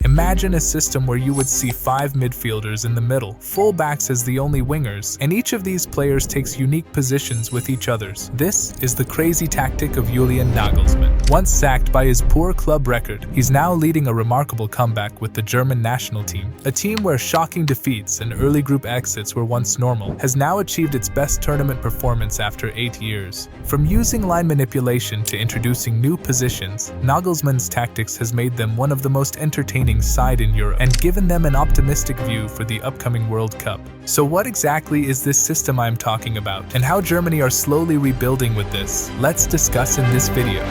Imagine a system where you would see 5 midfielders in the middle, fullbacks as the only wingers, and each of these players takes unique positions with each other's. This is the crazy tactic of Julian Nagelsmann. Once sacked by his poor club record, he's now leading a remarkable comeback with the German national team. A team where shocking defeats and early group exits were once normal, has now achieved its best tournament performance after 8 years. From using line manipulation to introducing new positions, Nagelsmann's tactics has made them one of the most entertaining side in Europe and given them an optimistic view for the upcoming World Cup. So what exactly is this system I'm talking about, and how Germany are slowly rebuilding with this? Let's discuss in this video.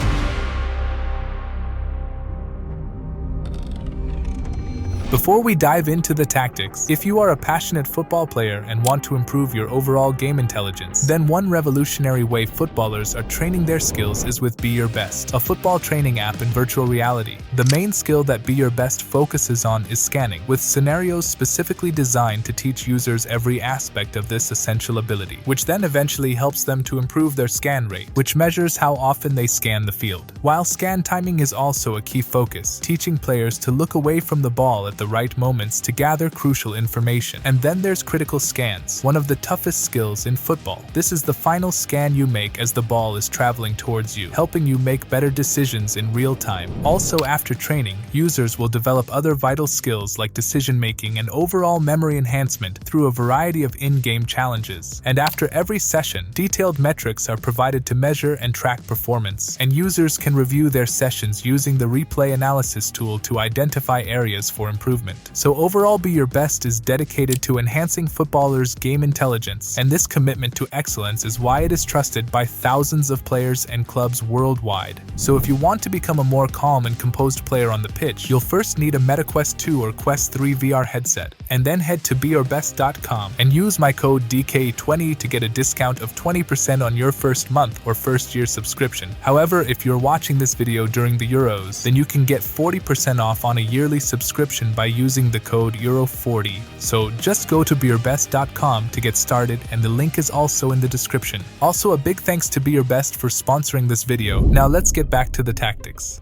Before we dive into the tactics, if you are a passionate football player and want to improve your overall game intelligence, then one revolutionary way footballers are training their skills is with Be Your Best, a football training app in virtual reality. The main skill that Be Your Best focuses on is scanning, with scenarios specifically designed to teach users every aspect of this essential ability, which then eventually helps them to improve their scan rate, which measures how often they scan the field. While scan timing is also a key focus, teaching players to look away from the ball at the right moments to gather crucial information. And then there's critical scans, one of the toughest skills in football. This is the final scan you make as the ball is traveling towards you, helping you make better decisions in real time. Also, after training, users will develop other vital skills like decision-making and overall memory enhancement through a variety of in-game challenges. And after every session, detailed metrics are provided to measure and track performance, and users can review their sessions using the replay analysis tool to identify areas for improvement. So overall, Be Your Best is dedicated to enhancing footballers' game intelligence, and this commitment to excellence is why it is trusted by thousands of players and clubs worldwide. So if you want to become a more calm and composed player on the pitch, you'll first need a MetaQuest 2 or Quest 3 VR headset, and then head to BeYourBest.com and use my code DK20 to get a discount of 20% on your first month or first year subscription. However, if you're watching this video during the Euros, then you can get 40% off on a yearly subscription by using the code EURO40. So just go to BeYourBest.com to get started, and the link is also in the description. Also, a big thanks to Be Your Best for sponsoring this video. Now let's get back to the tactics.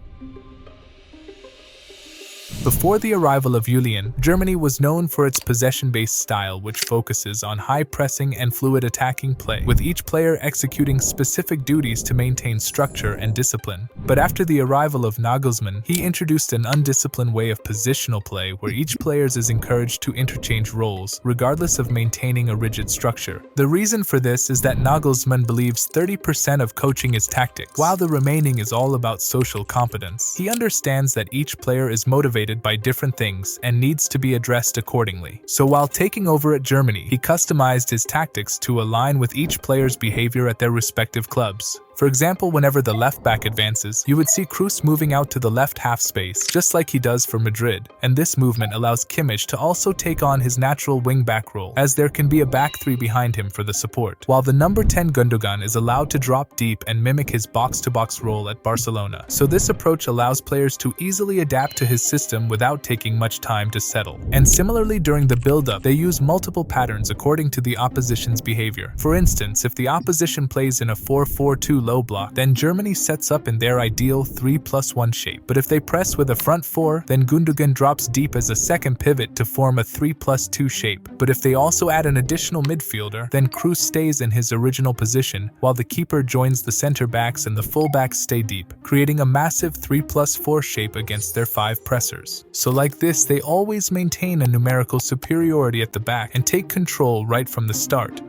Before the arrival of Julian, Germany was known for its possession-based style, which focuses on high pressing and fluid attacking play, with each player executing specific duties to maintain structure and discipline. But after the arrival of Nagelsmann, he introduced an undisciplined way of positional play where each player is encouraged to interchange roles, regardless of maintaining a rigid structure. The reason for this is that Nagelsmann believes 30% of coaching is tactics, while the remaining is all about social competence. He understands that each player is motivated by different things and needs to be addressed accordingly. So while taking over at Germany, he customized his tactics to align with each player's behavior at their respective clubs. For example, whenever the left back advances, you would see Kroos moving out to the left half space, just like he does for Madrid, and this movement allows Kimmich to also take on his natural wing-back role, as there can be a back three behind him for the support, while the number 10 Gundogan is allowed to drop deep and mimic his box-to-box role at Barcelona. So this approach allows players to easily adapt to his system without taking much time to settle. And similarly, during the build-up, they use multiple patterns according to the opposition's behavior. For instance, if the opposition plays in a 4-4-2 low block, then Germany sets up in their ideal 3+1 shape. But if they press with a front four, then Gundogan drops deep as a second pivot to form a 3+2 shape. But if they also add an additional midfielder, then Kroos stays in his original position, while the keeper joins the center backs and the full backs stay deep, creating a massive 3+4 shape against their 5 pressers. So like this, they always maintain a numerical superiority at the back and take control right from the start.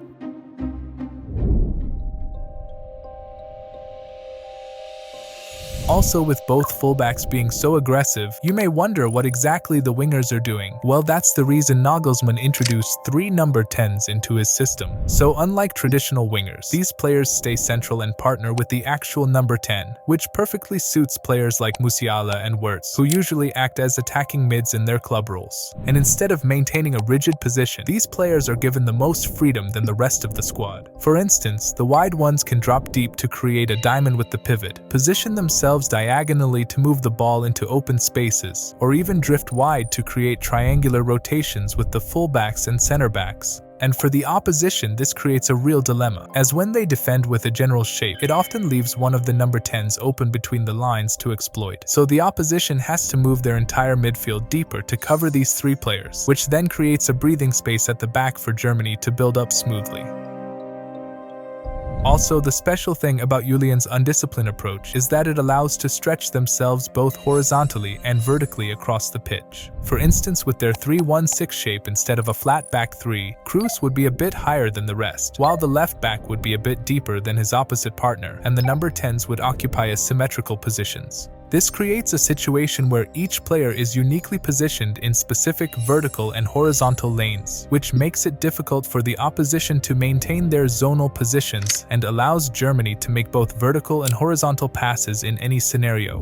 Also, with both fullbacks being so aggressive, you may wonder what exactly the wingers are doing. Well, that's the reason Nagelsmann introduced 3 number 10s into his system. So unlike traditional wingers, these players stay central and partner with the actual number 10, which perfectly suits players like Musiala and Wirtz, who usually act as attacking mids in their club roles. And instead of maintaining a rigid position, these players are given the most freedom than the rest of the squad. For instance, the wide ones can drop deep to create a diamond with the pivot, position themselves diagonally to move the ball into open spaces, or even drift wide to create triangular rotations with the fullbacks and center backs. And for the opposition, this creates a real dilemma, as when they defend with a general shape, it often leaves one of the number 10s open between the lines to exploit. So the opposition has to move their entire midfield deeper to cover these three players, which then creates a breathing space at the back for Germany to build up smoothly. Also, the special thing about Julian's undisciplined approach is that it allows to stretch themselves both horizontally and vertically across the pitch. For instance, with their 3-1-6 shape instead of a flat back 3, Kroos would be a bit higher than the rest, while the left back would be a bit deeper than his opposite partner, and the number 10s would occupy asymmetrical positions. This creates a situation where each player is uniquely positioned in specific vertical and horizontal lanes, which makes it difficult for the opposition to maintain their zonal positions and allows Germany to make both vertical and horizontal passes in any scenario.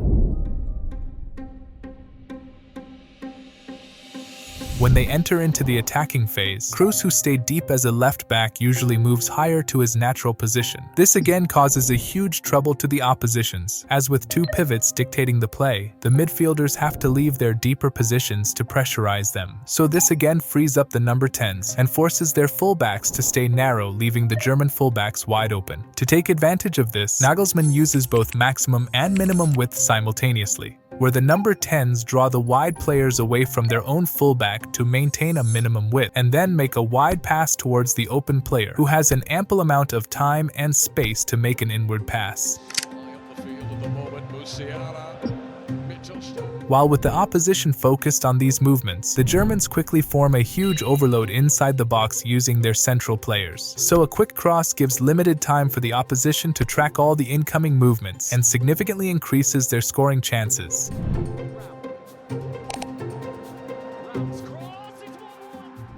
When they enter into the attacking phase, Kroos, who stayed deep as a left back, usually moves higher to his natural position. This again causes a huge trouble to the oppositions, as with two pivots dictating the play, the midfielders have to leave their deeper positions to pressurize them. So this again frees up the number 10s and forces their fullbacks to stay narrow, leaving the German fullbacks wide open. To take advantage of this, Nagelsmann uses both maximum and minimum width simultaneously, where the number 10s draw the wide players away from their own fullback to maintain a minimum width, and then make a wide pass towards the open player, who has an ample amount of time and space to make an inward pass. While with the opposition focused on these movements, the Germans quickly form a huge overload inside the box using their central players. So a quick cross gives limited time for the opposition to track all the incoming movements and significantly increases their scoring chances.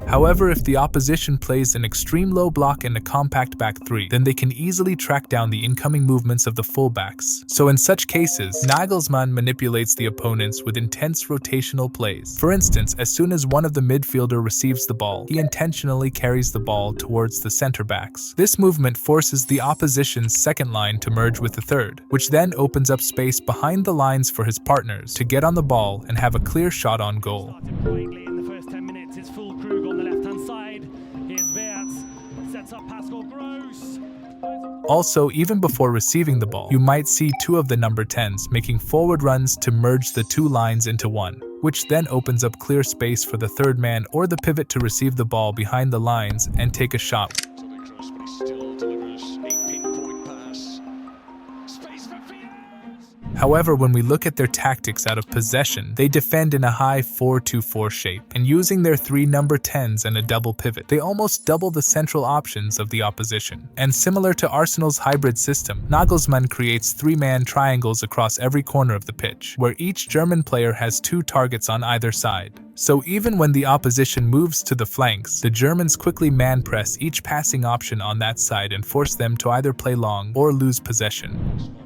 However, if the opposition plays an extreme low block and a compact back 3, then they can easily track down the incoming movements of the fullbacks. So in such cases, Nagelsmann manipulates the opponents with intense rotational plays. For instance, as soon as one of the midfielder receives the ball, he intentionally carries the ball towards the center backs. This movement forces the opposition's second line to merge with the third, which then opens up space behind the lines for his partners to get on the ball and have a clear shot on goal. It's full Krug on the left-hand side. Here's Wirtz, sets up Pascal Gross. Also, even before receiving the ball, you might see two of the number 10s making forward runs to merge the two lines into one, which then opens up clear space for the third man or the pivot to receive the ball behind the lines and take a shot. However, when we look at their tactics out of possession, they defend in a high 4-2-4 shape, and using their 3 number 10s and a double pivot, they almost double the central options of the opposition. And similar to Arsenal's hybrid system, Nagelsmann creates 3-man triangles across every corner of the pitch, where each German player has 2 targets on either side. So even when the opposition moves to the flanks, the Germans quickly man-press each passing option on that side and force them to either play long or lose possession.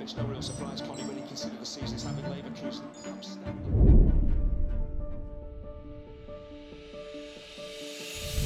It's no real surprise, Connie, when you consider the seasons having Leverkusen outstanding.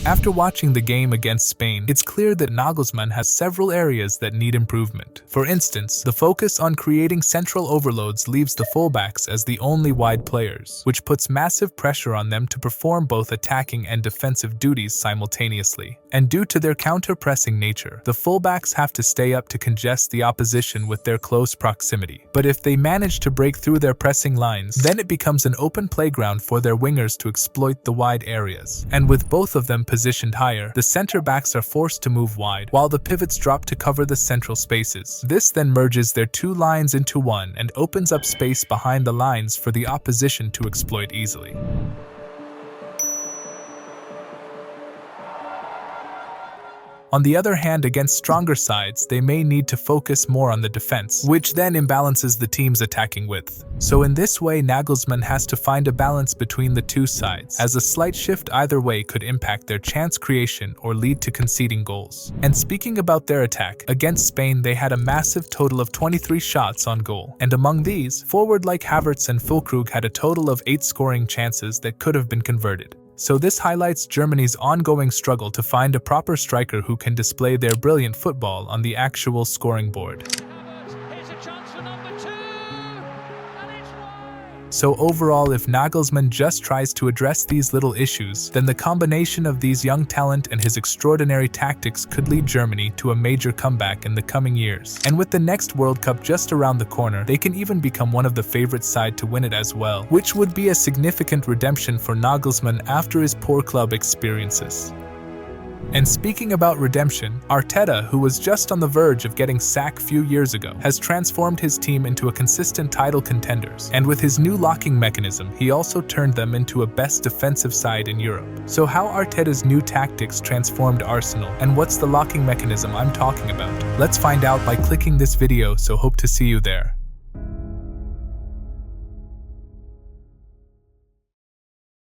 After watching the game against Spain, it's clear that Nagelsmann has several areas that need improvement. For instance, the focus on creating central overloads leaves the fullbacks as the only wide players, which puts massive pressure on them to perform both attacking and defensive duties simultaneously. And due to their counter-pressing nature, the fullbacks have to stay up to congest the opposition with their close proximity. But if they manage to break through their pressing lines, then it becomes an open playground for their wingers to exploit the wide areas. And with both of them positioned higher, the center backs are forced to move wide, while the pivots drop to cover the central spaces. This then merges their 2 lines into one and opens up space behind the lines for the opposition to exploit easily. On the other hand, against stronger sides, they may need to focus more on the defense, which then imbalances the team's attacking width. So in this way, Nagelsmann has to find a balance between the two sides, as a slight shift either way could impact their chance creation or lead to conceding goals. And speaking about their attack, against Spain they had a massive total of 23 shots on goal, and among these, forward like Havertz and Füllkrug had a total of 8 scoring chances that could have been converted. So this highlights Germany's ongoing struggle to find a proper striker who can display their brilliant football on the actual scoring board. Here's a chance for number 2, and it's wide. So overall, if Nagelsmann just tries to address these little issues, then the combination of these young talent and his extraordinary tactics could lead Germany to a major comeback in the coming years. And with the next World Cup just around the corner, they can even become one of the favorite side to win it as well, which would be a significant redemption for Nagelsmann after his poor club experiences. And speaking about redemption, Arteta, who was just on the verge of getting sacked a few years ago, has transformed his team into a consistent title contenders. And with his new locking mechanism, he also turned them into a best defensive side in Europe. So how Arteta's new tactics transformed Arsenal, and what's the locking mechanism I'm talking about? Let's find out by clicking this video, so hope to see you there.